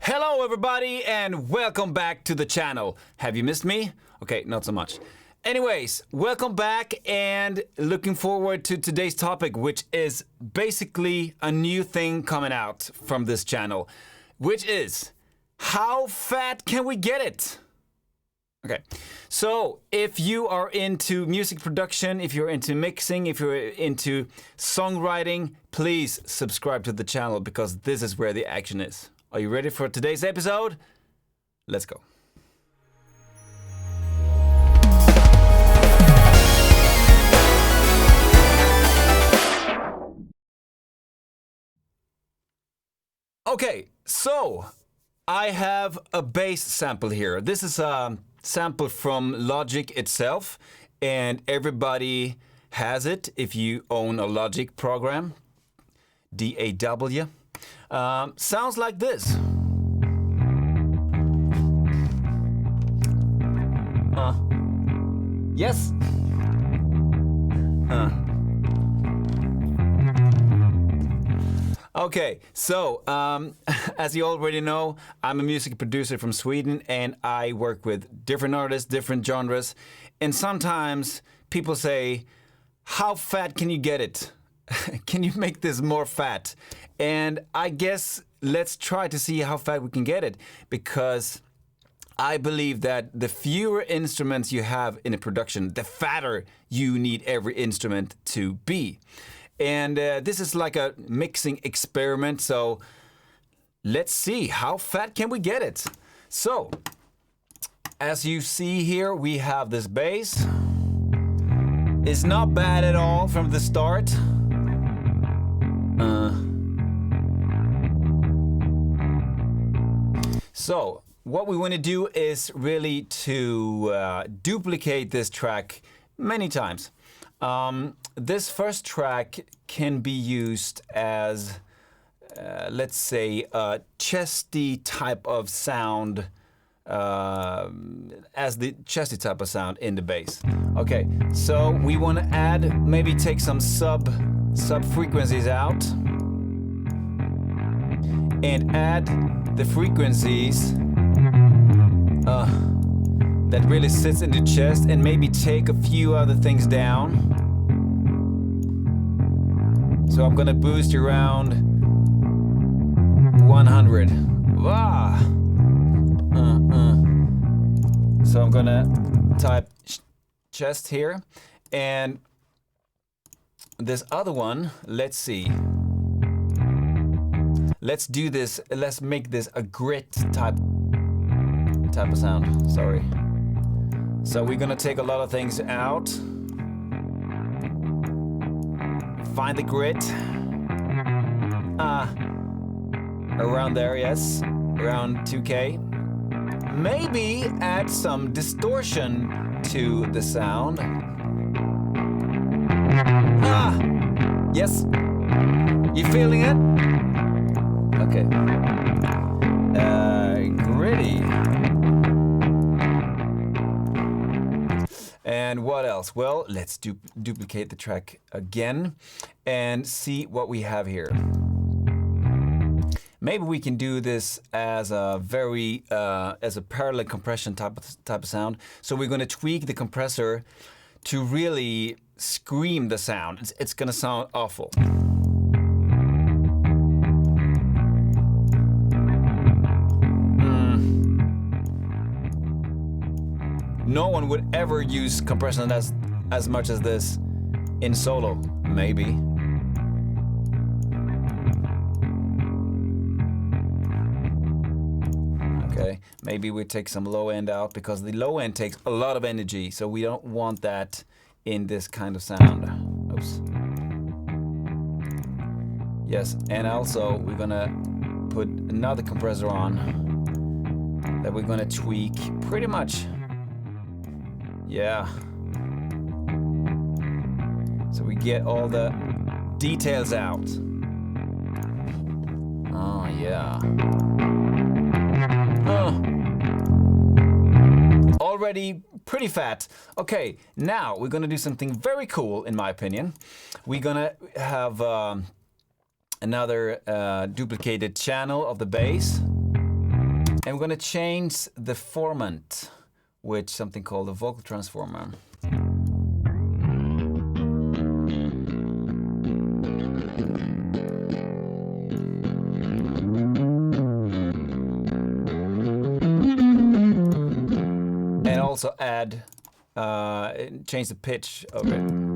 Hello everybody and welcome back to the channel. Have you missed me? Okay, not so much. Anyways, welcome back and looking forward to today's topic, which is basically a new thing coming out from this channel, which is how fat can we get it? Okay, so if you are into music production, if you're into mixing, if you're into songwriting, please subscribe to the channel because this is where the action is. Are you ready for today's episode? Let's go. Okay, so I have a bass sample here. This is a sample from Logic itself, and everybody has it if you own a Logic program, DAW. Sounds like this. Yes. Okay, so as you already know, I'm a music producer from Sweden and I work with different artists, different genres. And sometimes people say, how fat can you get it? Can you make this more fat? And I guess let's try to see how fat we can get it, because I believe that the fewer instruments you have in a production, the fatter you need every instrument to be. And this is like a mixing experiment, so let's see how fat can we get it. So, as you see here, we have this bass. It's not bad at all from the start. So, what we want to do is really to duplicate this track many times. This first track can be used as, let's say, a chesty type of sound, as the chesty type of sound in the bass. Okay, so we want to add, maybe take some sub frequencies out and add the frequencies that really sits in the chest, and maybe take a few other things down. So I'm gonna boost around 100. Wow. So I'm gonna type chest here, and this other one, let's see. Let's do this, let's make this a grit type of sound, sorry. So we're gonna take a lot of things out. Find the grit. Around there, yes. Around 2K. Maybe add some distortion to the sound. Yes. You feeling it? Okay. Gritty. And what else? Well, let's duplicate the track again and see what we have here. Maybe we can do this as a very as a parallel compression type of sound. So we're going to tweak the compressor to really scream the sound. It's going to sound awful. No one would ever use compression as much as this in solo, maybe. Okay, maybe we take some low end out, because the low end takes a lot of energy, so we don't want that in this kind of sound. Oops. Yes, and also we're gonna put another compressor on that we're gonna tweak pretty much. Yeah. So we get all the details out. Oh, yeah. Already pretty fat. Okay, now we're gonna do something very cool, in my opinion. We're gonna have another duplicated channel of the bass. And we're going to change the formant with something called a vocal transformer. And also add, change the pitch of it.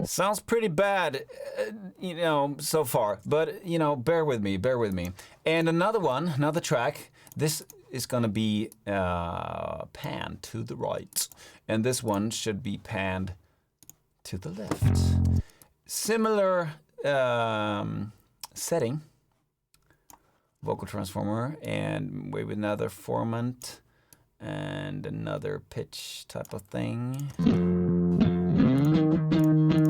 Sounds pretty bad, so far, but, bear with me. And another track, this is gonna be panned to the right, and this one should be panned to the left. Similar setting, vocal transformer, and with another formant, and another pitch type of thing.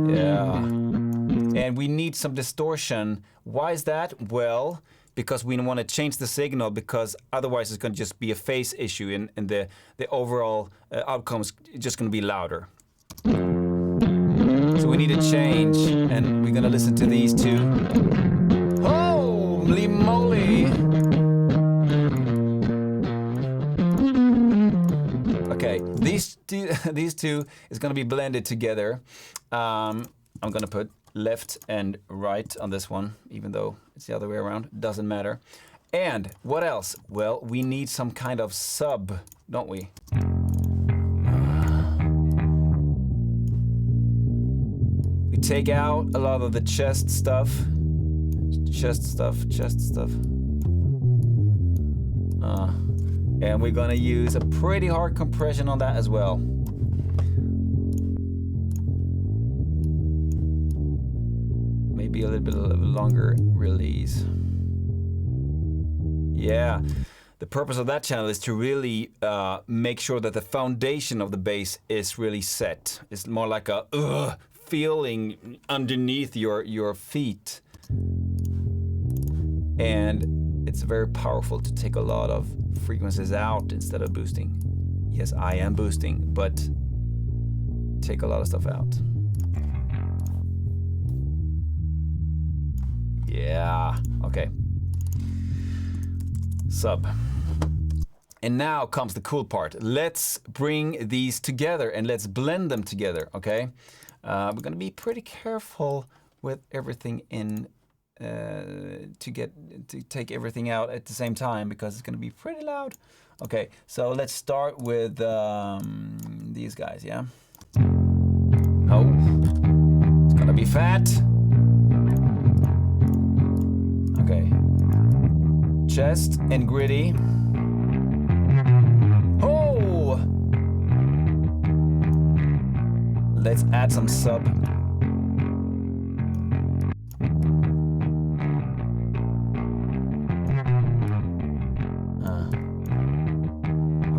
Yeah, and we need some distortion. Why is that? Well, because we want to change the signal, because otherwise it's going to just be a phase issue, and the overall outcome is just going to be louder. So we need a change, and we're going to listen to these two. Holy moly! Okay, these two is going to be blended together. I'm going to put left and right on this one, even though it's the other way around. Doesn't matter. And what else? Well, we need some kind of sub, don't we? We take out a lot of the chest stuff. And we're gonna use a pretty hard compression on that as well. Maybe a little bit of a longer release. Yeah, the purpose of that channel is to really make sure that the foundation of the bass is really set. It's more like a feeling underneath your feet. And it's very powerful to take a lot of frequencies out instead of boosting. Yes, I am boosting, but take a lot of stuff out. Yeah, okay. Sub. And now comes the cool part. Let's bring these together and let's blend them together, okay? We're gonna be pretty careful with everything in to take everything out at the same time, because it's gonna be pretty loud. Okay, so let's start with these guys, yeah? Oh, it's gonna be fat. Okay, chest and gritty. Oh! Let's add some sub.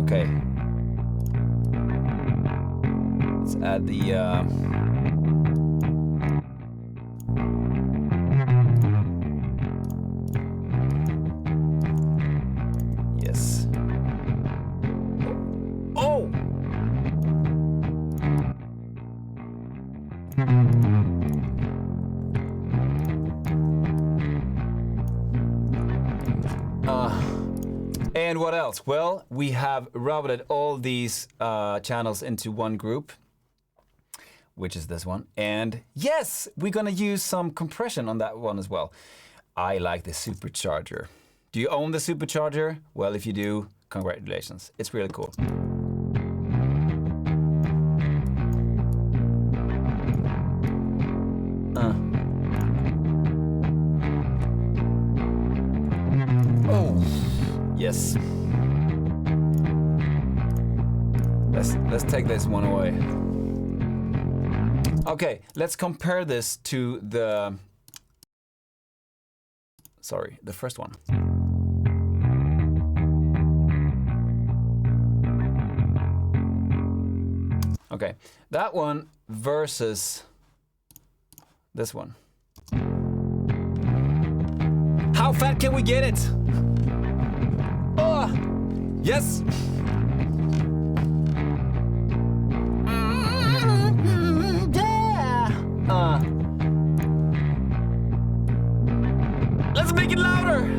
Okay. Let's add the yes. Oh! And what else? Well, we have routed all these channels into one group, which is this one. And yes, we're gonna use some compression on that one as well. I like the supercharger. Do you own the supercharger? Well, if you do, congratulations. It's really cool. Oh, yes. Let's take this one away. Okay, let's compare this to the first one. Okay, that one versus this one. How fat can we get it? Oh, yes. Let's make it louder.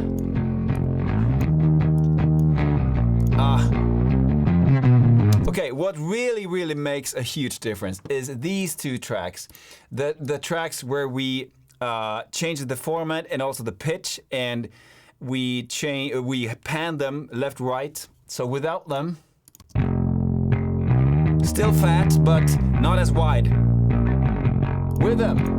Okay, what really makes a huge difference is these two tracks. The tracks where we change the format and also the pitch, and we pan them left, right. So without them, still fat, but not as wide. With them.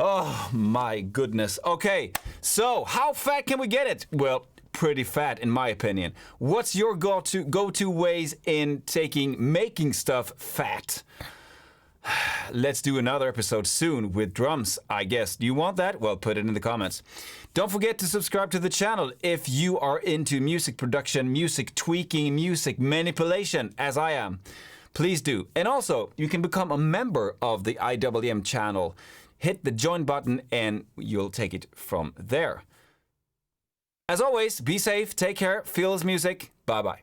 Oh my goodness. Okay, so how fat can we get it? Well, pretty fat in my opinion. What's your go-to ways in making stuff fat? Let's do another episode soon with drums, I guess. Do you want that? Well, put it in the comments. Don't forget to subscribe to the channel if you are into music production, music tweaking, music manipulation, as I am. Please do. And also, you can become a member of the IWM channel. Hit the join button and you'll take it from there. As always, be safe, take care, feel this music. Bye-bye.